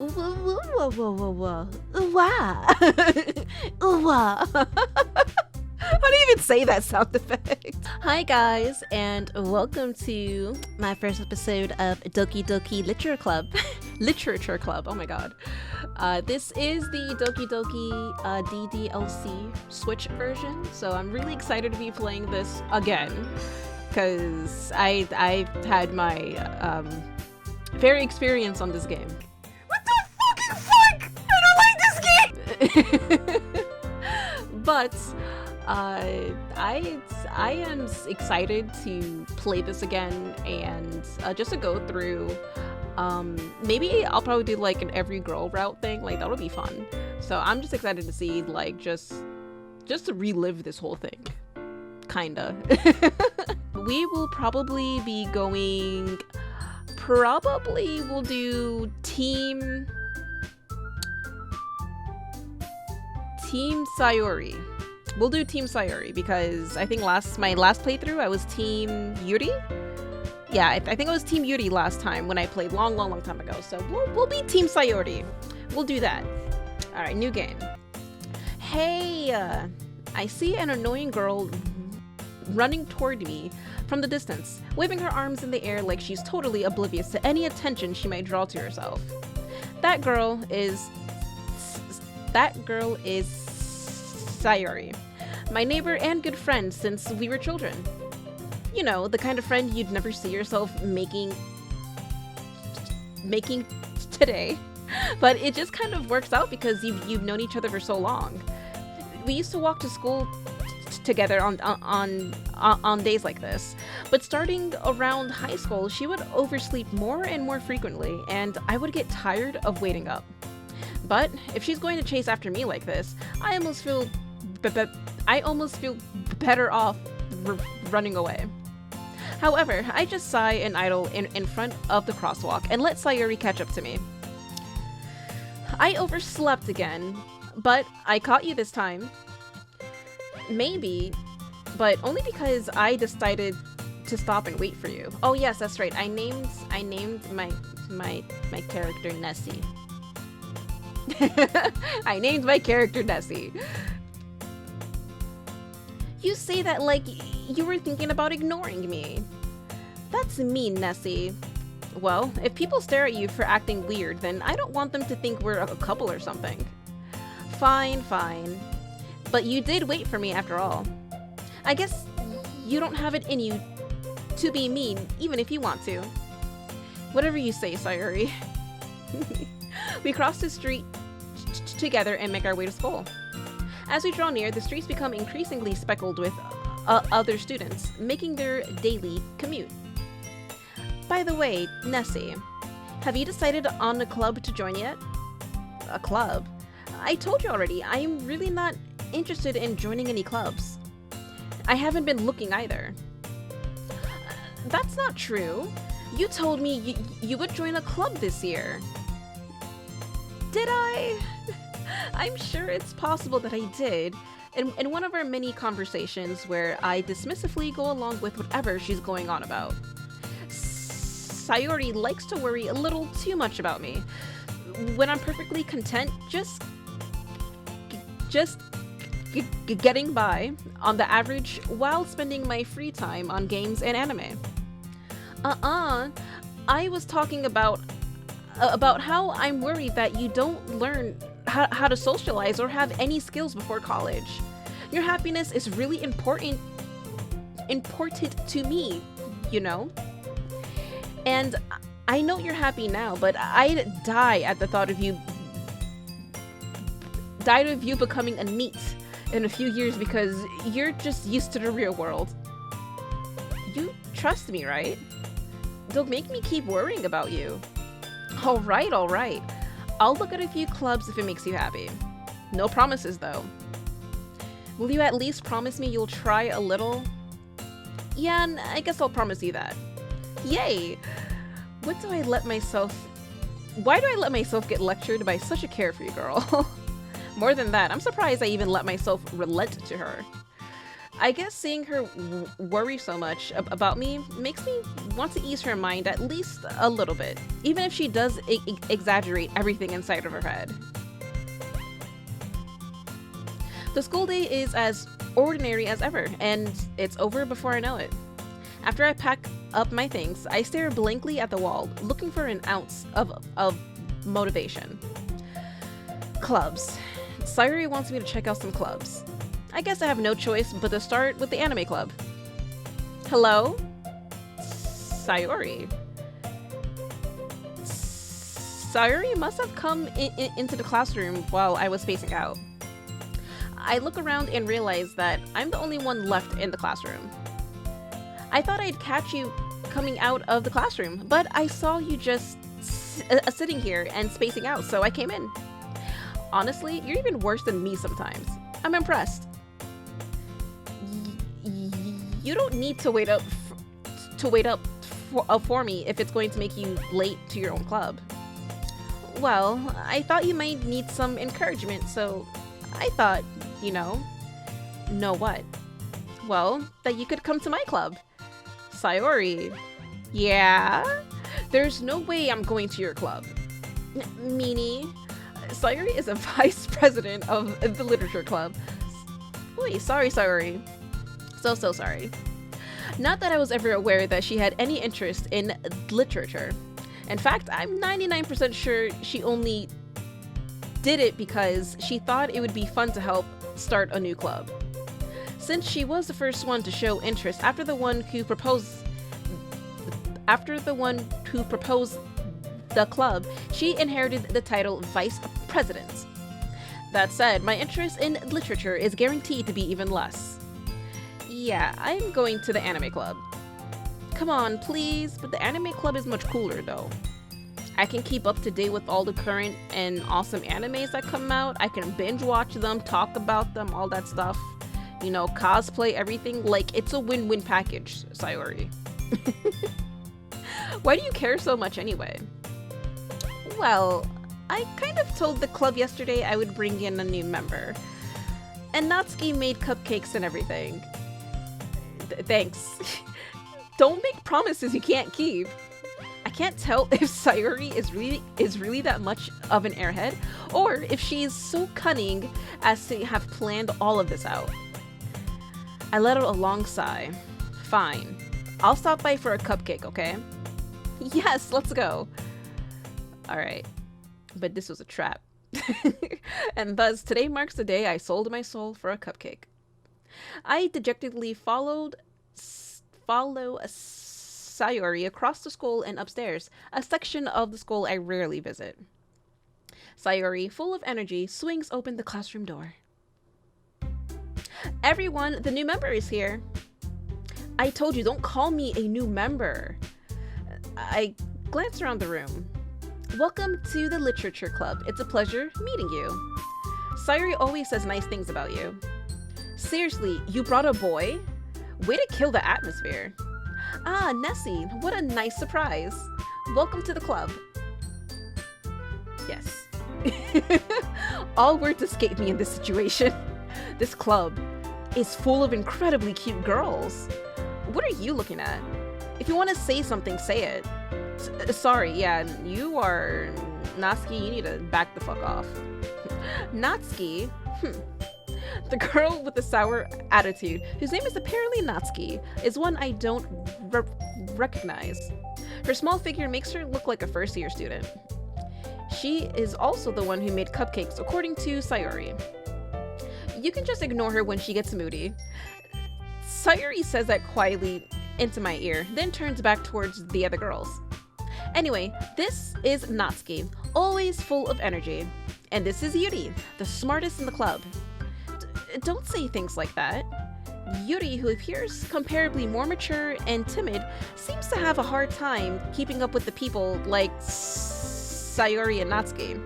Whoa, whoa, whoa, whoa, whoa, whoa. Wow. Wow. How do you even say that sound effect? Hi guys, and welcome to my first episode of Doki Doki Literature Club. Literature Club, oh my god. This is the Doki Doki DDLC Switch version, so I'm really excited to be playing this again, because I've had my fair experience on this game. What the fucking fuck? I don't like this game! But I am excited to play this again and just to go through. Maybe I'll probably do like an every girl route thing, like that'll be fun. So I'm just excited to see, like, just to relive this whole thing, kinda. We will probably be going. We'll do Team Sayori. We'll do Team Sayori because I think my last playthrough I was Team Yuri. Yeah, I think I was Team Yuri last time when I played long time ago. So we'll be Team Sayori. We'll do that. All right, new game. Hey, I see an annoying girl running toward me from the distance, waving her arms in the air like she's totally oblivious to any attention she might draw to herself. That girl is Sayori, my neighbor and good friend since we were children. You know, the kind of friend you'd never see yourself making today, but it just kind of works out because you've known each other for so long. We used to walk to school together on days like this, but starting around high school, she would oversleep more and more frequently, and I would get tired of waiting up. But if she's going to chase after me like this, I almost feel better off running away. However, I just sigh and idle in front of the crosswalk and let Sayori catch up to me. I overslept again, but I caught you this time. Maybe, but only because I decided to stop and wait for you. Oh yes, that's right. I named my character Nessie. I named my character Nessie. You say that like you were thinking about ignoring me. That's mean, Nessie. Well, if people stare at you for acting weird, then I don't want them to think we're a couple or something. Fine. But you did wait for me after all. I guess you don't have it in you to be mean, even if you want to. Whatever you say, Sayori. We cross the street together and make our way to school. As we draw near, the streets become increasingly speckled with other students, making their daily commute. By the way, Nessie, have you decided on a club to join yet? A club? I told you already, I am really not interested in joining any clubs. I haven't been looking either. That's not true. You told me you would join a club this year. Did I? I'm sure it's possible that I did. In one of our many conversations where I dismissively go along with whatever she's going on about. Sayori likes to worry a little too much about me. When I'm perfectly content, just getting by on the average while spending my free time on games and anime. I was talking about how I'm worried that you don't learn how to socialize or have any skills before college. Your happiness is really important to me, you know? And I know you're happy now, but I'd die at the thought of you becoming a NEET in a few years because you're just used to the real world. You trust me, right? Don't make me keep worrying about you. All right. I'll look at a few clubs if it makes you happy. No promises, though. Will you at least promise me you'll try a little? Yeah, I guess I'll promise you that. Yay! Why do I let myself get lectured by such a carefree girl? More than that, I'm surprised I even let myself relent to her. I guess seeing her worry so much about me makes me want to ease her mind at least a little bit, even if she does exaggerate everything inside of her head. The school day is as ordinary as ever, and it's over before I know it. After I pack up my things, I stare blankly at the wall, looking for an ounce of motivation. Clubs. Sayori wants me to check out some clubs. I guess I have no choice but to start with the anime club. Hello? Sayori. Sayori must have come into the classroom while I was spacing out. I look around and realize that I'm the only one left in the classroom. I thought I'd catch you coming out of the classroom, but I saw you just sitting here and spacing out, so I came in. Honestly, you're even worse than me sometimes. I'm impressed. You don't need to wait up for me if it's going to make you late to your own club. Well, I thought you might need some encouragement, so I thought, know what? Well, that you could come to my club. Sayori. Yeah? There's no way I'm going to your club. Meanie. Sayori is a vice president of the literature club. Wait, sorry, Sayori. So sorry. Not that I was ever aware that she had any interest in literature. In fact, I'm 99% sure she only did it because she thought it would be fun to help start a new club. Since she was the first one to show interest after the one who proposed the club, she inherited the title Vice President. That said, my interest in literature is guaranteed to be even less. Yeah, I'm going to the anime club. Come on, please, but the anime club is much cooler though. I can keep up to date with all the current and awesome animes that come out. I can binge watch them, talk about them, all that stuff. Cosplay everything. Like, it's a win-win package, Sayori. Why do you care so much anyway? Well, I kind of told the club yesterday I would bring in a new member. And Natsuki made cupcakes and everything. Thanks. Don't make promises you can't keep. I can't tell if Sayori is really that much of an airhead, or if she is so cunning as to have planned all of this out. I let out a long sigh. Fine. I'll stop by for a cupcake, okay? Yes, let's go. Alright. But this was a trap. And thus, today marks the day I sold my soul for a cupcake. I dejectedly follow Sayori across the school and upstairs, a section of the school I rarely visit. Sayori, full of energy, swings open the classroom door. Everyone, the new member is here. I told you, don't call me a new member. I glance around the room. Welcome to the literature club. It's a pleasure meeting you. Sayori always says nice things about you. Seriously, you brought a boy? Way to kill the atmosphere. Ah, Nessie, what a nice surprise. Welcome to the club. Yes. All words escape me in this situation. This club is full of incredibly cute girls. What are you looking at? If you want to say something, say it. Sorry, yeah, you are... Natsuki, you need to back the fuck off. Natsuki? The girl with the sour attitude, whose name is apparently Natsuki, is one I don't recognize. Her small figure makes her look like a first-year student. She is also the one who made cupcakes, according to Sayori. You can just ignore her when she gets moody. Sayori says that quietly into my ear, then turns back towards the other girls. Anyway, this is Natsuki, always full of energy. And this is Yuri, the smartest in the club. Don't say things like that. Yuri, who appears comparably more mature and timid, seems to have a hard time keeping up with the people like Sayori and Natsuki.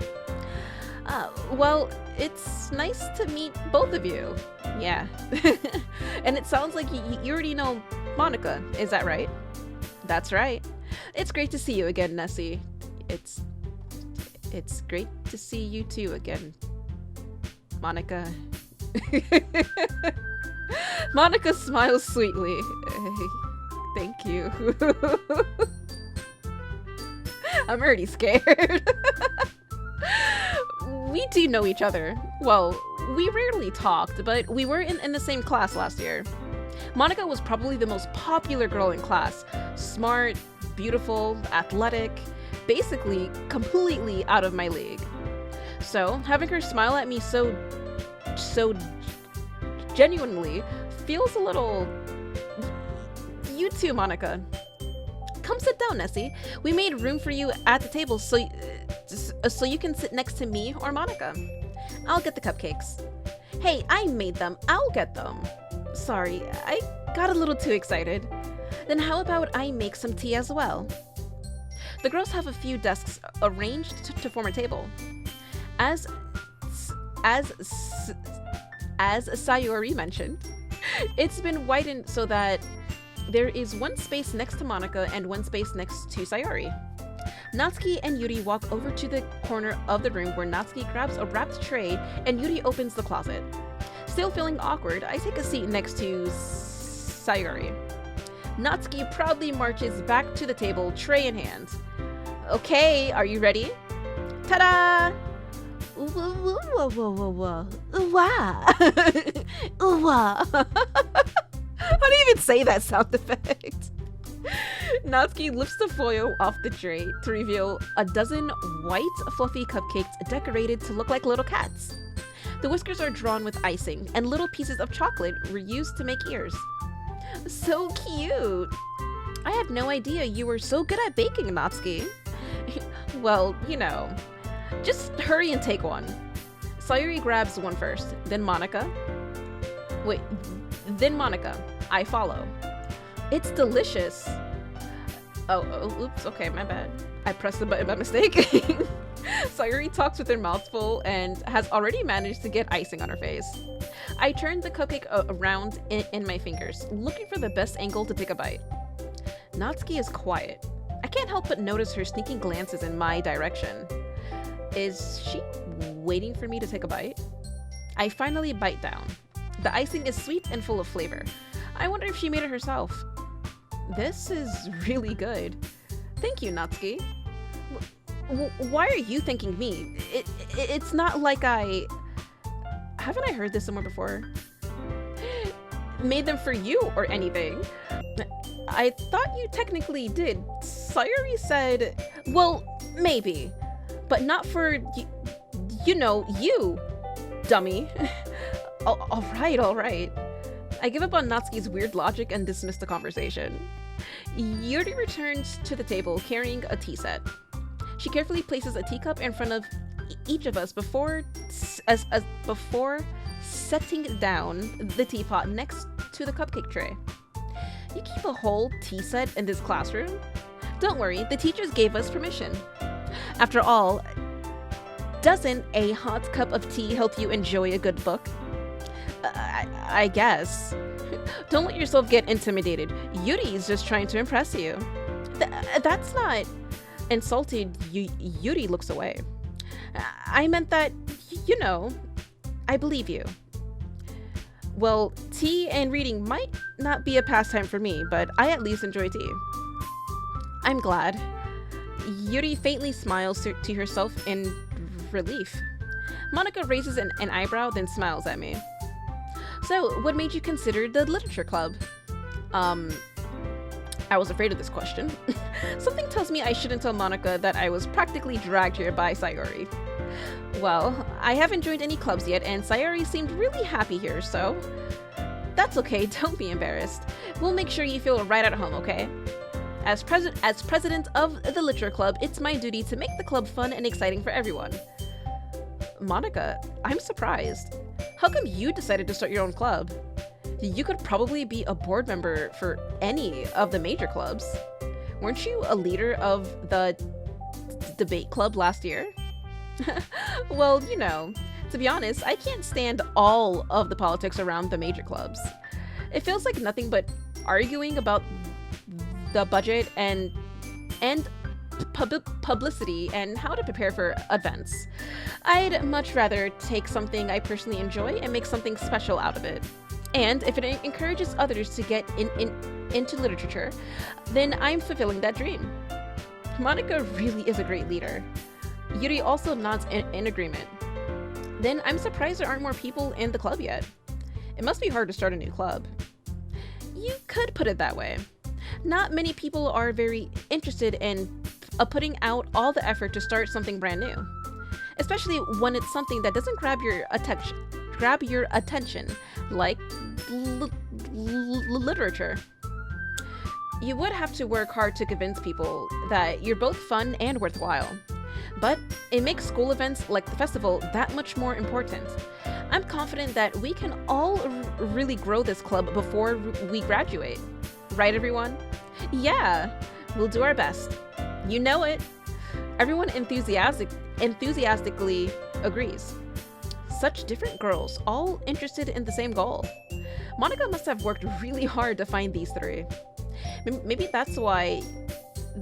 Well, it's nice to meet both of you. Yeah. And it sounds like you already know Monica, is that right? That's right. It's great to see you again, Nessie. It's great to see you too again, Monica. Monica smiles sweetly. Thank you. I'm already scared. We do know each other. Well, we rarely talked, but we were in the same class last year. Monica was probably the most popular girl in class. Smart, beautiful, athletic, basically completely out of my league. So, having her smile at me so genuinely feels a little... You too, Monica. Come sit down, Nessie. We made room for you at the table so you can sit next to me or Monica. I'll get the cupcakes. Hey, I made them. I'll get them. Sorry, I got a little too excited. Then how about I make some tea as well? The girls have a few desks arranged to form a table. As Sayori mentioned, it's been widened so that there is one space next to Monica and one space next to Sayori. Natsuki and Yuri walk over to the corner of the room where Natsuki grabs a wrapped tray and Yuri opens the closet. Still feeling awkward, I take a seat next to Sayori. Natsuki proudly marches back to the table, tray in hand. Okay, are you ready? Ta-da! How do you even say that sound effect? Natsuki lifts the foil off the tray to reveal a dozen white, fluffy cupcakes decorated to look like little cats. The whiskers are drawn with icing, and little pieces of chocolate were used to make ears. So cute! I had no idea you were so good at baking, Natsuki. Well, you know, just hurry and take one. Sayori grabs one first, then Monica. Wait, then Monica. I follow. It's delicious. Oh, oops, okay, my bad. I pressed the button by mistake. Sayori talks with her mouth full and has already managed to get icing on her face. I turn the cupcake around in my fingers, looking for the best angle to take a bite. Natsuki is quiet. I can't help but notice her sneaking glances in my direction. Is she waiting for me to take a bite? I finally bite down. The icing is sweet and full of flavor. I wonder if she made it herself. This is really good. Thank you, Natsuki. Why are you thanking me? It's not like I... Haven't I heard this somewhere before? Made them for you or anything. I thought you technically did. Sayori said... Well, maybe. But not for... You know, you, dummy. All right. I give up on Natsuki's weird logic and dismiss the conversation. Yuri returns to the table carrying a tea set. She carefully places a teacup in front of each of us before setting down the teapot next to the cupcake tray. You keep a whole tea set in this classroom? Don't worry, the teachers gave us permission. After all, doesn't a hot cup of tea help you enjoy a good book? I guess. Don't let yourself get intimidated. Yuri's just trying to impress you. That's not... Insulted, Yuri looks away. I meant that, you know, I believe you. Well, tea and reading might not be a pastime for me, but I at least enjoy tea. I'm glad. Yuri faintly smiles to herself in relief. Monica raises an eyebrow, then smiles at me. So, what made you consider the literature club? I was afraid of this question. Something tells me I shouldn't tell Monica that I was practically dragged here by Sayori. Well, I haven't joined any clubs yet, and Sayori seemed really happy here, so... That's okay, don't be embarrassed. We'll make sure you feel right at home, okay? As president of the literature club, it's my duty to make the club fun and exciting for everyone. Monica, I'm surprised. How come you decided to start your own club? You could probably be a board member for any of the major clubs. Weren't you a leader of the debate club last year? Well, you know, to be honest, I can't stand all of the politics around the major clubs. It feels like nothing but arguing about the budget and publicity and how to prepare for events. I'd much rather take something I personally enjoy and make something special out of it. And if it encourages others to get into literature, then I'm fulfilling that dream. Monica really is a great leader. Yuri also nods in agreement. Then I'm surprised there aren't more people in the club yet. It must be hard to start a new club. You could put it that way. Not many people are very interested in putting out all the effort to start something brand new, especially when it's something that doesn't grab your attention, like literature. You would have to work hard to convince people that you're both fun and worthwhile, but it makes school events like the festival that much more important. I'm confident that we can all really grow this club before we graduate. Right, everyone? Yeah, we'll do our best. You know it. Everyone enthusiastically agrees. Such different girls, all interested in the same goal. Monica must have worked really hard to find these three. Maybe that's why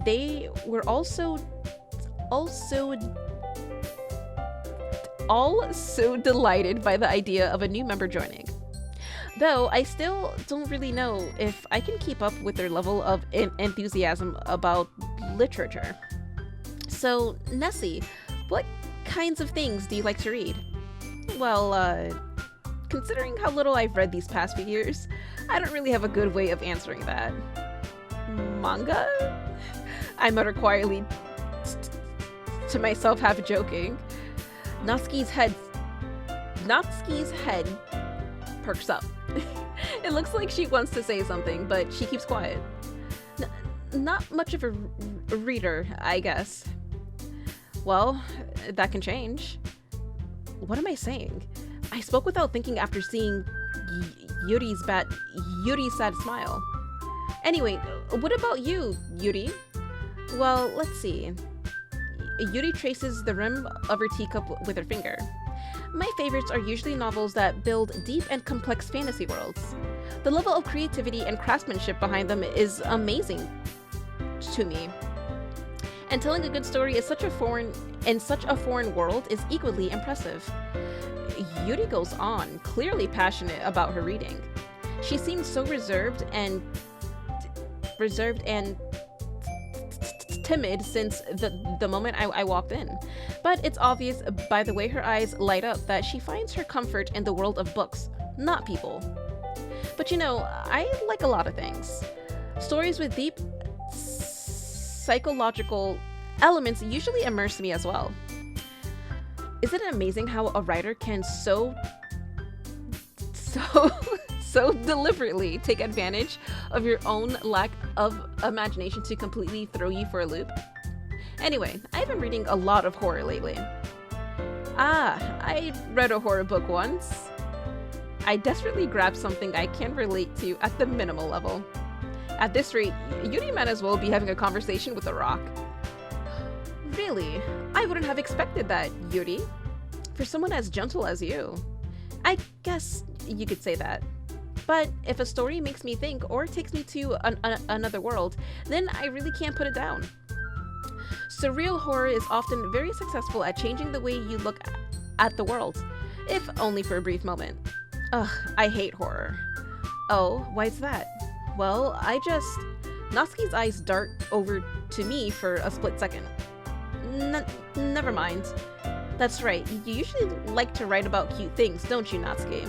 they were all so delighted by the idea of a new member joining. Though I still don't really know if I can keep up with their level of enthusiasm about literature. So, Nessie, what kinds of things do you like to read? Well, considering how little I've read these past few years, I don't really have a good way of answering that. Manga? I mutter quietly to myself, half joking. Natsuki's head perks up. It looks like she wants to say something, but she keeps quiet. Not much of a reader, I guess. Well, that can change. What am I saying? I spoke without thinking after seeing Yuri's sad smile. Anyway, what about you, Yuri? Well, let's see. Yuri traces the rim of her teacup with her finger. My favorites are usually novels that build deep and complex fantasy worlds. The level of creativity and craftsmanship behind them is amazing to me. And telling a good story in such a foreign world is equally impressive. Yuri goes on, clearly passionate about her reading. She seemed so reserved and timid since the moment I walked in. But it's obvious by the way her eyes light up that she finds her comfort in the world of books, not people. But you know, I like a lot of things. Stories with deep psychological elements usually immerse me as well. Isn't it amazing how a writer can so deliberately take advantage of your own lack of imagination to completely throw you for a loop? Anyway, I've been reading a lot of horror lately. I read a horror book once. I desperately grabbed something I can relate to at the minimal level. At this rate, Yuri might as well be having a conversation with a rock. Really? I wouldn't have expected that, Yuri. For someone as gentle as you. I guess you could say that. But if a story makes me think or takes me to another world, then I really can't put it down. Surreal horror is often very successful at changing the way you look at the world, if only for a brief moment. Ugh, I hate horror. Oh, why's that? Well, Natsuki's eyes dart over to me for a split second. Never mind. That's right, you usually like to write about cute things, don't you, Natsuki?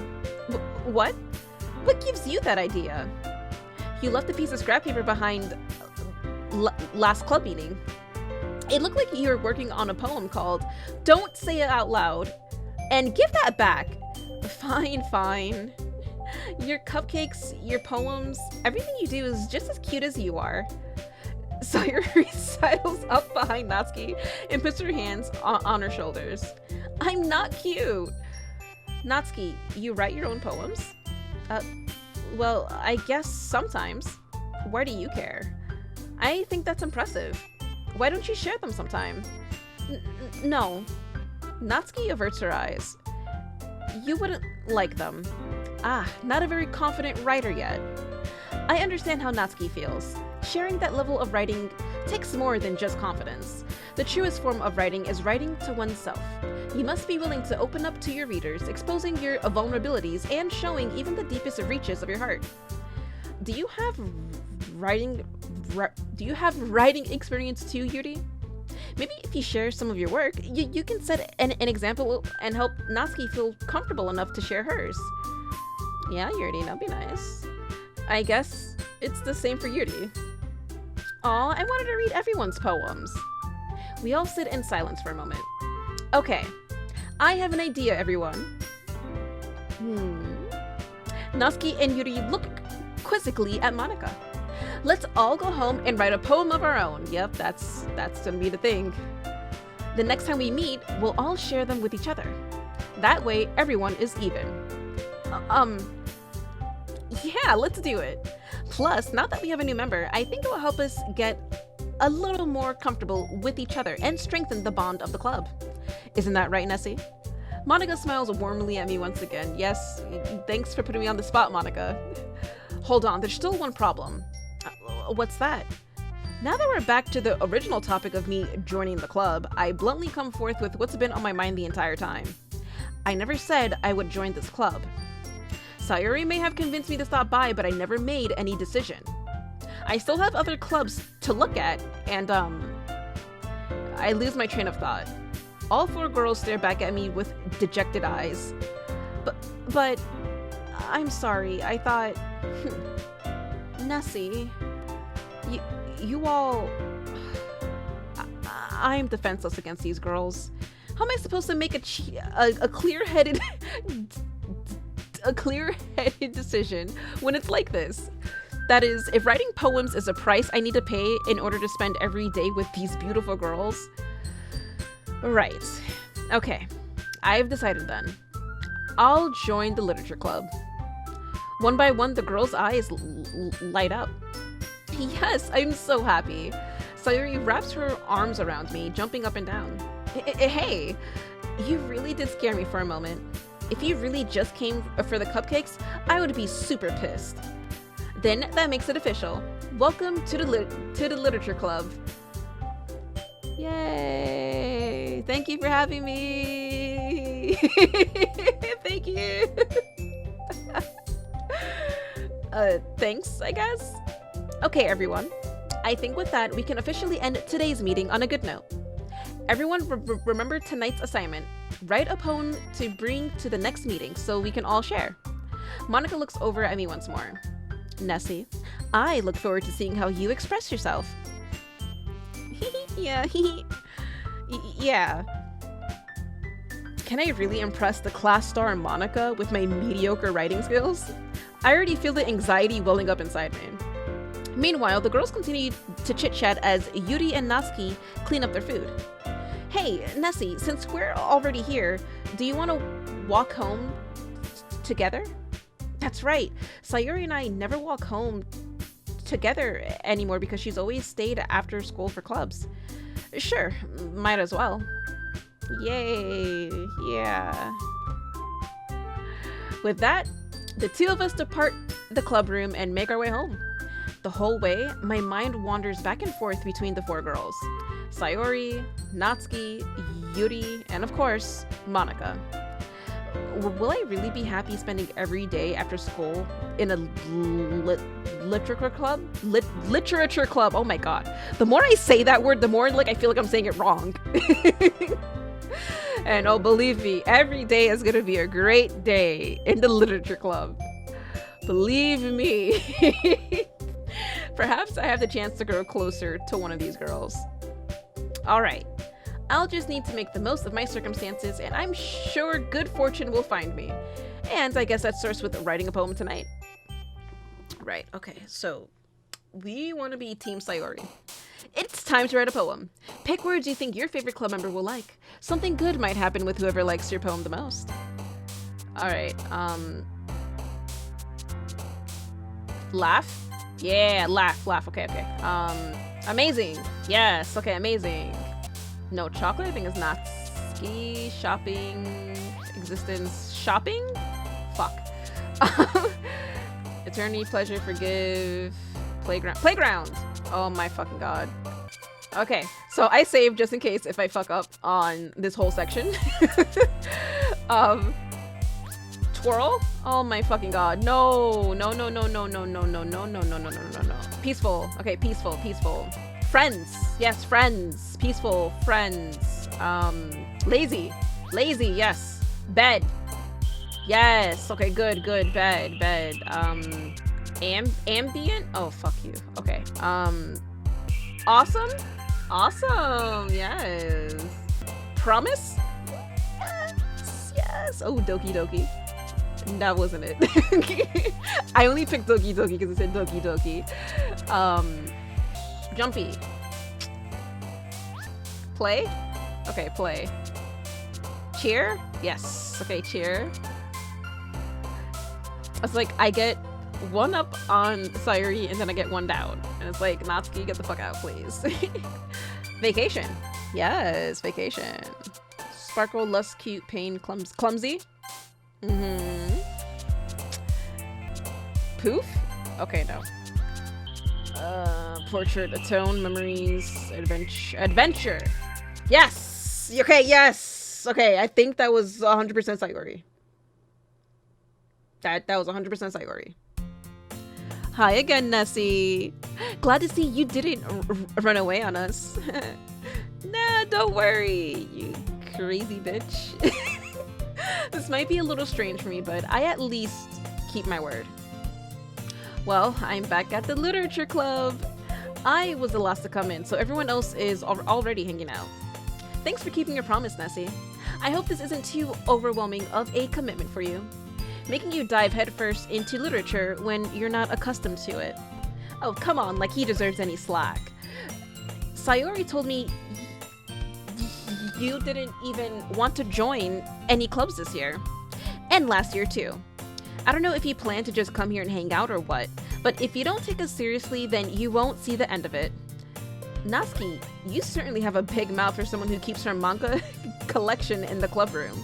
What? What gives you that idea? You left a piece of scrap paper behind last club meeting. It looked like you were working on a poem called Don't Say It Out Loud. And give that back. Fine. Your cupcakes, your poems, everything you do is just as cute as you are. Sayori sidles up behind Natsuki and puts her hands on her shoulders. I'm not cute. Natsuki, you write your own poems? Well, I guess sometimes. Why do you care? I think that's impressive. Why don't you share them sometime? No. Natsuki averts her eyes. You wouldn't like them. Not a very confident writer yet. I understand how Natsuki feels. Sharing that level of writing takes more than just confidence. The truest form of writing is writing to oneself. You must be willing to open up to your readers, exposing your vulnerabilities and showing even the deepest reaches of your heart. Do you have writing experience too, Yuri? Maybe if you share some of your work, you can set an example and help Natsuki feel comfortable enough to share hers. Yeah, Yuri, that'd be nice. I guess it's the same for Yuri. Aw, I wanted to read everyone's poems. We all sit in silence for a moment. Okay, I have an idea, everyone. Natsuki and Yuri look quizzically at Monika. Let's all go home and write a poem of our own. Yep, that's gonna be the thing. The next time we meet, we'll all share them with each other. That way, everyone is even. Yeah, let's do it. Plus, now that we have a new member, I think it will help us get a little more comfortable with each other and strengthen the bond of the club. Isn't that right, Nessie? Monika smiles warmly at me once again. Yes, thanks for putting me on the spot, Monika. Hold on, there's still one problem. What's that? Now that we're back to the original topic of me joining the club, I bluntly come forth with what's been on my mind the entire time. I never said I would join this club. Sayori may have convinced me to stop by, but I never made any decision. I still have other clubs to look at, and I lose my train of thought. All four girls stare back at me with dejected eyes. But I'm sorry, I thought... Nessie... You all... I'm defenseless against these girls. How am I supposed to make a clear-headed... a clear-headed decision when it's like this? That is, if writing poems is a price I need to pay in order to spend every day with these beautiful girls. Right. Okay. I've decided then. I'll join the literature club. One by one, the girls' eyes light up. Yes, I'm so happy. Sayori wraps her arms around me, jumping up and down. Hey, you really did scare me for a moment. If you really just came for the cupcakes, I would be super pissed. Then that makes it official. Welcome to the literature club. Yay! Thank you for having me. Thank you. Thanks, I guess. Okay, everyone. I think with that, we can officially end today's meeting on a good note. Everyone remember tonight's assignment. Write a poem to bring to the next meeting so we can all share. Monika looks over at me once more. Nessie, I look forward to seeing how you express yourself. Yeah. Yeah. Can I really impress the class star Monika with my mediocre writing skills? I already feel the anxiety welling up inside me. Meanwhile, the girls continue to chit-chat as Yuri and Natsuki clean up their food. Hey, Nessie, since we're already here, do you want to walk home together? That's right. Sayori and I never walk home together anymore because she's always stayed after school for clubs. Sure, might as well. Yay, yeah. With that, the two of us depart the club room and make our way home. The whole way, my mind wanders back and forth between the four girls. Sayori, Natsuki, Yuri, and of course, Monika. Will I really be happy spending every day after school in a literature club? Literature club, oh my god. The more I say that word, the more like I feel like I'm saying it wrong. And oh, believe me, every day is gonna be a great day in the literature club. Believe me. Perhaps I have the chance to grow closer to one of these girls. Alright, I'll just need to make the most of my circumstances, and I'm sure good fortune will find me. And I guess that starts with writing a poem tonight. Right, okay, so we want to be Team Sayori. It's time to write a poem. Pick words you think your favorite club member will like. Something good might happen with whoever likes your poem the most. Alright, laugh? Yeah, laugh, okay. Amazing. Yes, okay, amazing. No chocolate, I think it's Natsuki. Shopping. Existence. Shopping? Fuck. Eternity, pleasure, forgive. Playground. Oh my fucking god. Okay, So I saved just in case if I fuck up on this whole section. Twirl? Oh my fucking god. No. No, no, no, no, no, no, no, no, no, no, no, no, no, no. Peaceful. Okay, peaceful, peaceful. Friends. Yes, friends. Peaceful, friends. Lazy. Lazy, yes. Bed. Yes. Okay, good, good. Bed, bed. Ambient? Oh, fuck you. Okay. Awesome? Awesome. Yes. Promise? Yes. Yes. Oh, Doki Doki. That wasn't it. I only picked Doki Doki because it said Doki Doki. Jumpy. Play? Okay, play. Cheer? Yes. Okay, cheer. It's like I get one up on Sayori and then I get one down. And it's like, Natsuki, get the fuck out, please. Vacation. Yes, vacation. Sparkle, lust, cute, pain, clumsy. Mm-hmm. Poof? Okay, no. Portrait, atone, memories, adventure. Yes! Okay, yes! Okay, I think that was 100% Sayori. That was 100% Sayori. Hi again, Nessie. Glad to see you didn't run away on us. Nah, don't worry, you crazy bitch. This might be a little strange for me, but I at least keep my word. Well, I'm back at the literature club. I was the last to come in, so everyone else is already hanging out. Thanks for keeping your promise, Nessie. I hope this isn't too overwhelming of a commitment for you, making you dive headfirst into literature when you're not accustomed to it. Oh, come on, like he deserves any slack. Sayori told me you didn't even want to join any clubs this year. And last year too. I don't know if you plan to just come here and hang out or what, but if you don't take us seriously, then you won't see the end of it. Natsuki, you certainly have a big mouth for someone who keeps her manga collection in the club room.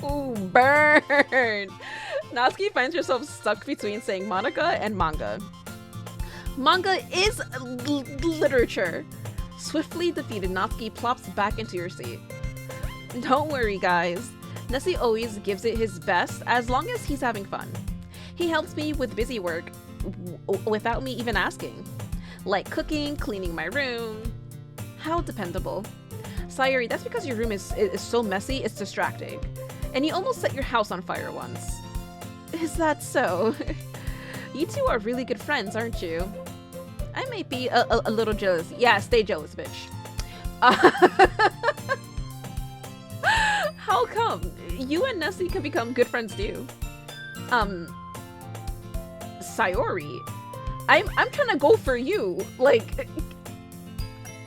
Ooh, burn! Natsuki finds herself stuck between saying Monica and manga. Manga is literature. Swiftly defeated, Natsuki plops back into your seat. Don't worry, guys. Nessie always gives it his best as long as he's having fun. He helps me with busy work without me even asking. Like cooking, cleaning my room. How dependable. Sayori, that's because your room is so messy, it's distracting. And you almost set your house on fire once. Is that so? You two are really good friends, aren't you? I might be a little jealous. Yeah, stay jealous, bitch. How come? You and Nessie can become good friends too. Sayori, I'm trying to go for you. Like,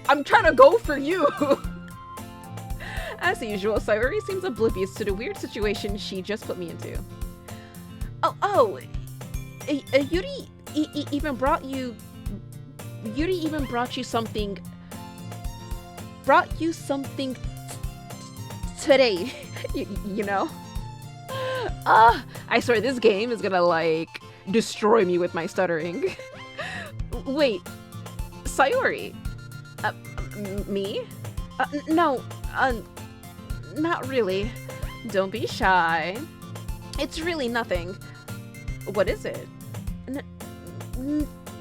I'm trying to go for you. As usual, Sayori seems oblivious to the weird situation she just put me into. Yuri even brought you something. Brought you something today, you know? I swear this game is gonna like destroy me with my stuttering. Wait, Sayori? Me? No, not really. Don't be shy. It's really nothing. What is it?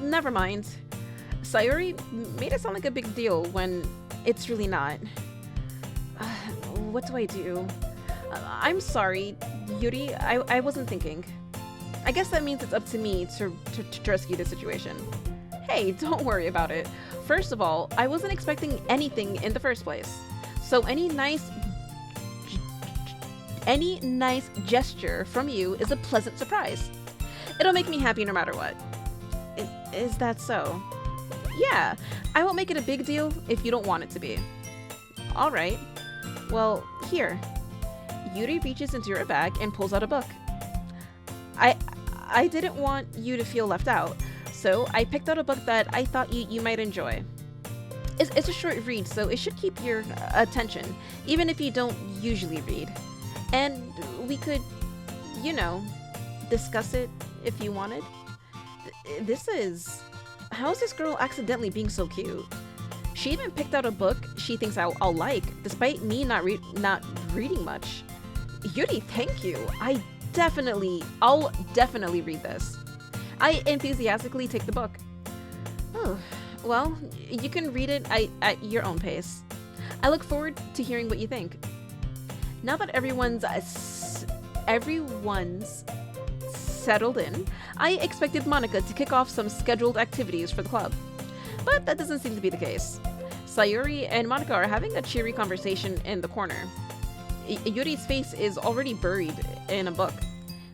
Never mind. Sayori made it sound like a big deal when it's really not. What do I do? I'm sorry, Yuri. I wasn't thinking. I guess that means it's up to me to rescue the situation. Hey, don't worry about it. First of all, I wasn't expecting anything in the first place. So any nice gesture from you is a pleasant surprise. It'll make me happy no matter what. Is that so? Yeah, I won't make it a big deal if you don't want it to be. All right. Well, here. Yuri reaches into her bag and pulls out a book. I didn't want you to feel left out, so I picked out a book that I thought you might enjoy. It's a short read, so it should keep your attention, even if you don't usually read. And we could, you know, discuss it if you wanted. This is How is this girl accidentally being so cute? She even picked out a book she thinks I'll like, despite me not reading much. Yuri, thank you. I'll definitely read this. I enthusiastically take the book. Oh, well, you can read it at your own pace. I look forward to hearing what you think. Now that everyone's settled in, I expected Monica to kick off some scheduled activities for the club. But that doesn't seem to be the case. Sayori and Monica are having a cheery conversation in the corner. Yuri's face is already buried in a book.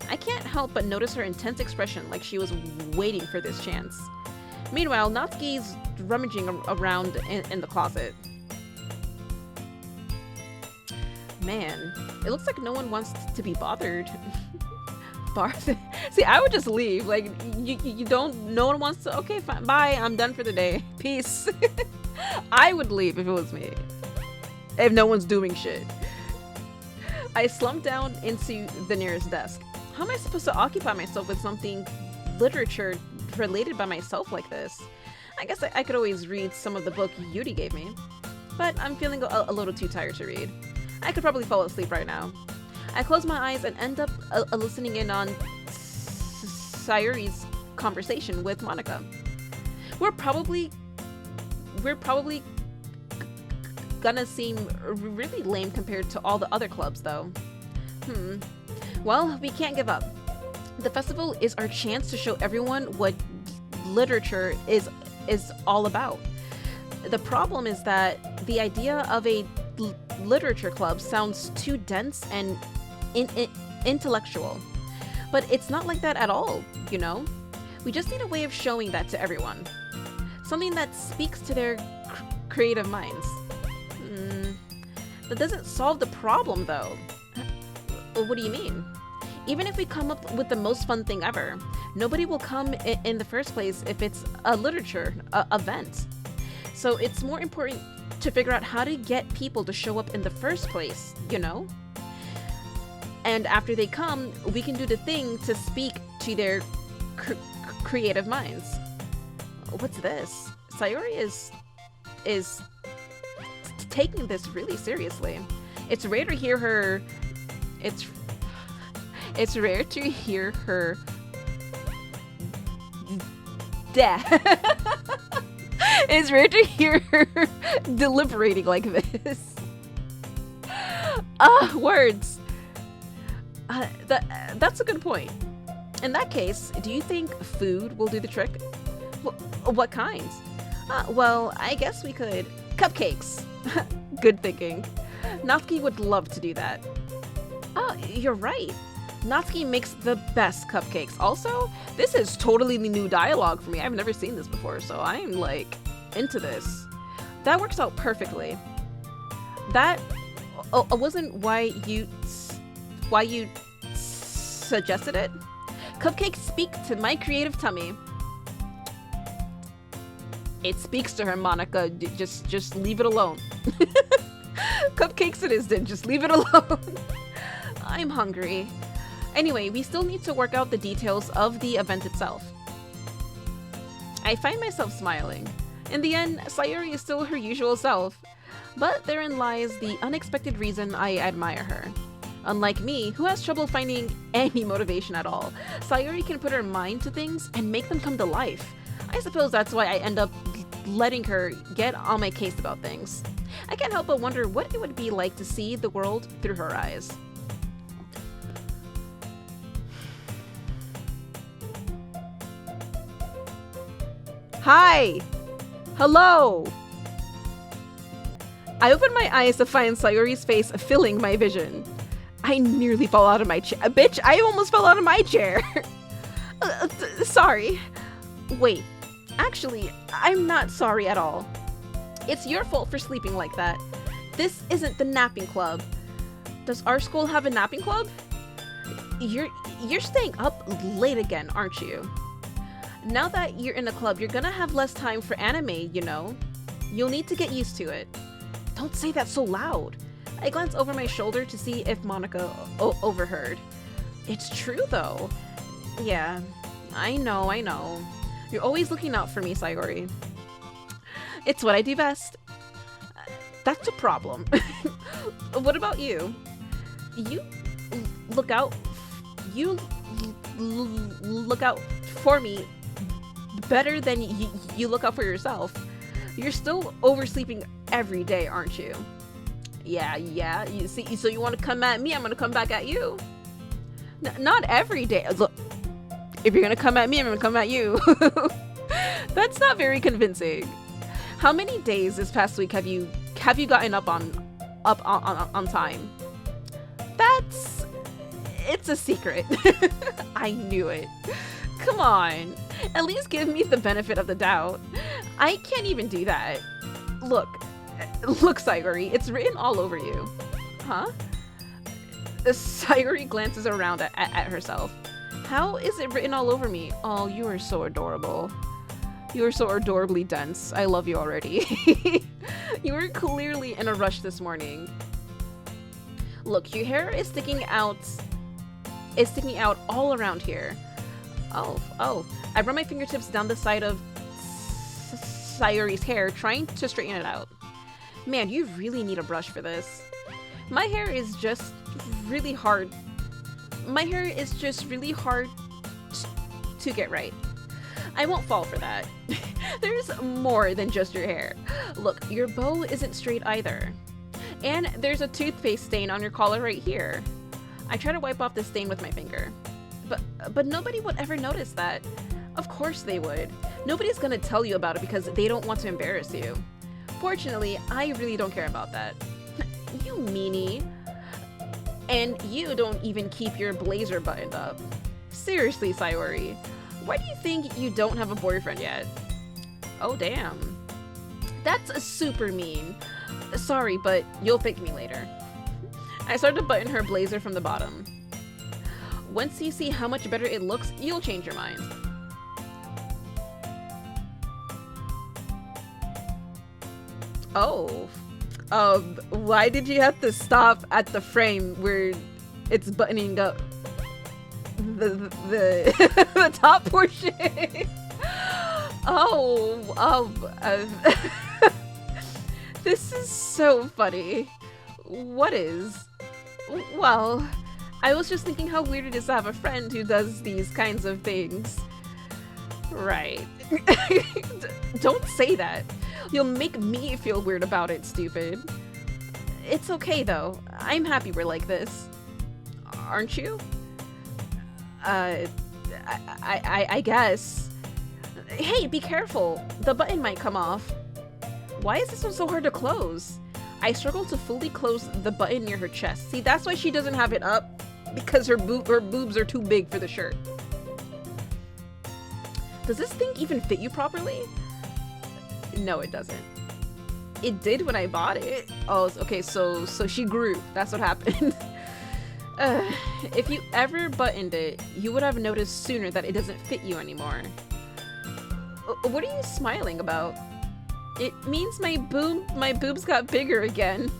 I can't help but notice her intense expression, like she was waiting for this chance. Meanwhile, Natsuki's rummaging around in the closet. Man, it looks like no one wants to be bothered. See, I would just leave. Like, you don't, no one wants to, okay, fine, bye, I'm done for the day. Peace. I would leave if it was me. If no one's doing shit. I slumped down into the nearest desk. How am I supposed to occupy myself with something literature related by myself like this? I guess I could always read some of the book Yuri gave me. But I'm feeling a little too tired to read. I could probably fall asleep right now. I close my eyes and end up listening in on Sayori's conversation with Monica. We're probably gonna seem really lame compared to all the other clubs, though. Well, we can't give up. The festival is our chance to show everyone what literature is all about. The problem is that the idea of a literature club sounds too dense and intellectual. But it's not like that at all, you know? We just need a way of showing that to everyone. Something that speaks to their creative minds. That doesn't solve the problem, though. What do you mean? Even if we come up with the most fun thing ever, nobody will come in the first place if it's a literature event. So it's more important to figure out how to get people to show up in the first place, you know? And after they come, we can do the thing to speak to their creative minds. What's this? Sayori is taking this really seriously. It's rare to hear her. It's rare to hear her. It's rare to hear her deliberating like this. Words. That's a good point. In that case, do you think food will do the trick? What kinds? Well, I guess we could. Cupcakes. Good thinking. Natsuki would love to do that. Oh, you're right. Natsuki makes the best cupcakes. Also, this is totally new dialogue for me. I've never seen this before, so I'm like into this. That works out perfectly. That wasn't why you suggested it. Cupcakes speak to my creative tummy. It speaks to her, Monica. Just leave it alone. Cupcakes it is then. Just leave it alone. I'm hungry. Anyway, we still need to work out the details of the event itself. I find myself smiling. In the end, Sayori is still her usual self. But therein lies the unexpected reason I admire her. Unlike me, who has trouble finding any motivation at all, Sayori can put her mind to things and make them come to life. I suppose that's why I end up letting her get on my case about things. I can't help but wonder what it would be like to see the world through her eyes. Hi! Hello! I open my eyes to find Sayori's face filling my vision. I nearly fall out of my chair. Bitch, I almost fell out of my chair! Sorry. Wait, actually, I'm not sorry at all. It's your fault for sleeping like that. This isn't the napping club. Does our school have a napping club? You're staying up late again, aren't you? Now that you're in a club, you're gonna have less time for anime, you know? You'll need to get used to it. Don't say that so loud. I glance over my shoulder to see if Monica overheard. It's true, though. Yeah, I know. You're always looking out for me, Sayori. It's what I do best. That's a problem. What about you? You look out. You look out for me better than you look out for yourself. You're still oversleeping every day, aren't you? Yeah. You see, so you want to come at me? I'm gonna come back at you. Not every day. Look, if you're gonna come at me, I'm gonna come at you. That's not very convincing. How many days this past week have you gotten up on time? It's a secret. I knew it. Come on, at least give me the benefit of the doubt. I can't even do that. Look, Sayori, it's written all over you. Huh? Sayori glances around at herself. How is it written all over me? Oh, you are so adorable. You are so adorably dense. I love you already. You were clearly in a rush this morning. Look, your hair is sticking out. It's sticking out all around here. Oh. I run my fingertips down the side of Sayori's hair, trying to straighten it out. Man, you really need a brush for this. My hair is just really hard. My hair is just really hard to get right. I won't fall for that. There's more than just your hair. Look, your bow isn't straight either. And there's a toothpaste stain on your collar right here. I try to wipe off the stain with my finger. But nobody would ever notice that. Of course they would. Nobody's gonna tell you about it because they don't want to embarrass you. Fortunately, I really don't care about that. You meanie. And you don't even keep your blazer buttoned up. Seriously, Sayori. Why do you think you don't have a boyfriend yet? Oh, damn. That's super mean. Sorry, but you'll pick me later. I start to button her blazer from the bottom. Once you see how much better it looks, you'll change your mind. Oh. Why did you have to stop at the frame where it's buttoning up the the top portion? This is so funny. What is? Well, I was just thinking how weird it is to have a friend who does these kinds of things. Right. Don't say that. You'll make me feel weird about it, stupid. It's okay, though. I'm happy we're like this. Aren't you? I guess. Hey, be careful. The button might come off. Why is this one so hard to close? I struggle to fully close the button near her chest. See, that's why she doesn't have it up. Because her boobs are too big for the shirt. Does this thing even fit you properly? No, it doesn't. It did when I bought it. Oh, okay, so she grew. That's what happened. If you ever buttoned it, you would have noticed sooner that it doesn't fit you anymore. What are you smiling about? It means my boobs got bigger again.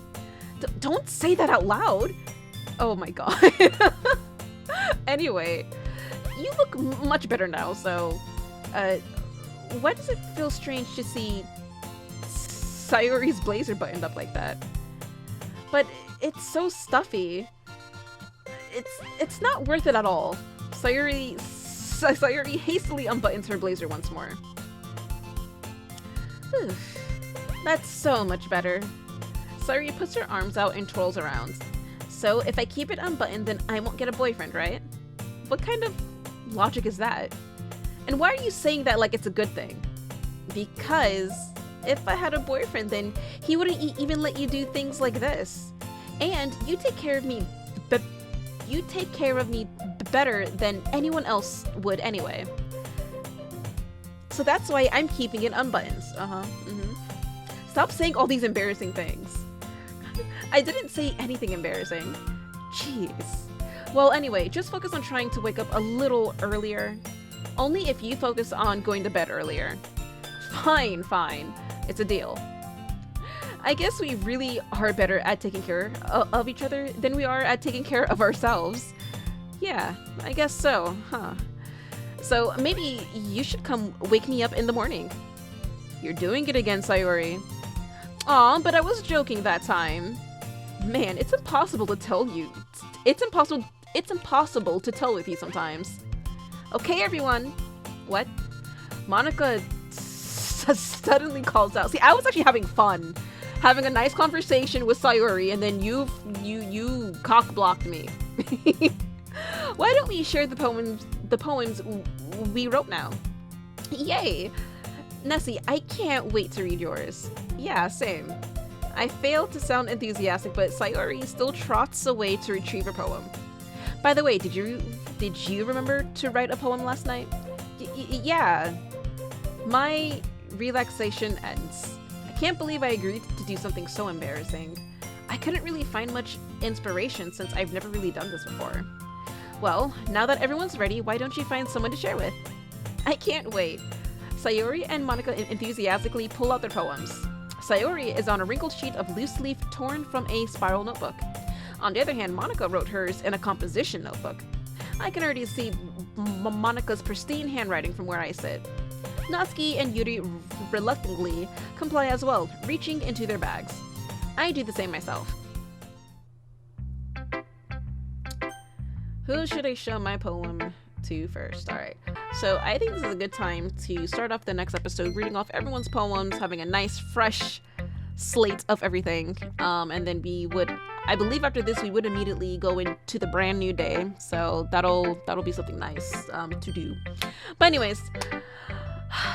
Don't say that out loud. Oh my god. Anyway, you look much better now, so why does it feel strange to see Sayori's blazer buttoned up like that? But it's so stuffy. It's not worth it at all. Sayori hastily unbuttons her blazer once more. That's so much better. Sayori puts her arms out and twirls around. So if I keep it unbuttoned, then I won't get a boyfriend, right? What kind of logic is that? And why are you saying that like it's a good thing? Because if I had a boyfriend, then he wouldn't even let you do things like this. And you take care of me, better than anyone else would anyway. So that's why I'm keeping it unbuttoned. Stop saying all these embarrassing things. I didn't say anything embarrassing. Jeez. Well, anyway, just focus on trying to wake up a little earlier. Only if you focus on going to bed earlier. Fine. It's a deal. I guess we really are better at taking care of each other than we are at taking care of ourselves. Yeah, I guess so, huh? So maybe you should come wake me up in the morning. You're doing it again, Sayori. Aw, but I was joking that time. Man, it's impossible to tell you. It's impossible to tell with you sometimes. Okay, everyone. What? Monica suddenly calls out. See, I was actually having fun. Having a nice conversation with Sayori, and then you cock-blocked me. Why don't we share the poems we wrote now? Yay! Nessie, I can't wait to read yours. Yeah, same. I failed to sound enthusiastic, but Sayori still trots away to retrieve a poem. By the way, did you remember to write a poem last night? Yeah. My relaxation ends. I can't believe I agreed to do something so embarrassing. I couldn't really find much inspiration since I've never really done this before. Well, now that everyone's ready, why don't you find someone to share with? I can't wait. Sayori and Monica enthusiastically pull out their poems. Sayori is on a wrinkled sheet of loose leaf torn from a spiral notebook. On the other hand, Monica wrote hers in a composition notebook. I can already see Monica's pristine handwriting from where I sit. Natsuki and Yuri reluctantly comply as well, reaching into their bags. I do the same myself. Who should I show my poem to first? Alright, so I think this is a good time to start off the next episode reading off everyone's poems, having a nice fresh slate of everything, and then I believe after this we would immediately go into the brand new day, so that'll be something nice to do. But anyways,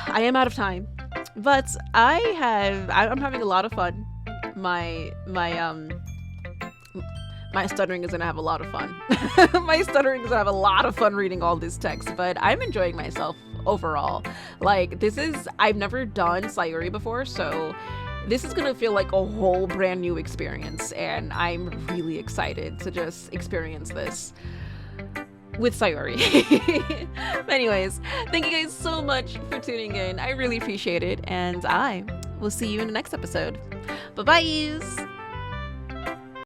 I am out of time, but I'm having a lot of fun. My stuttering is gonna have a lot of fun. My stuttering is gonna have a lot of fun reading all this text, but I'm enjoying myself overall. Like, I've never done Sayori before, so this is gonna feel like a whole brand new experience, and I'm really excited to just experience this with Sayori. Anyways, thank you guys so much for tuning in. I really appreciate it, and I will see you in the next episode. Bye-bye!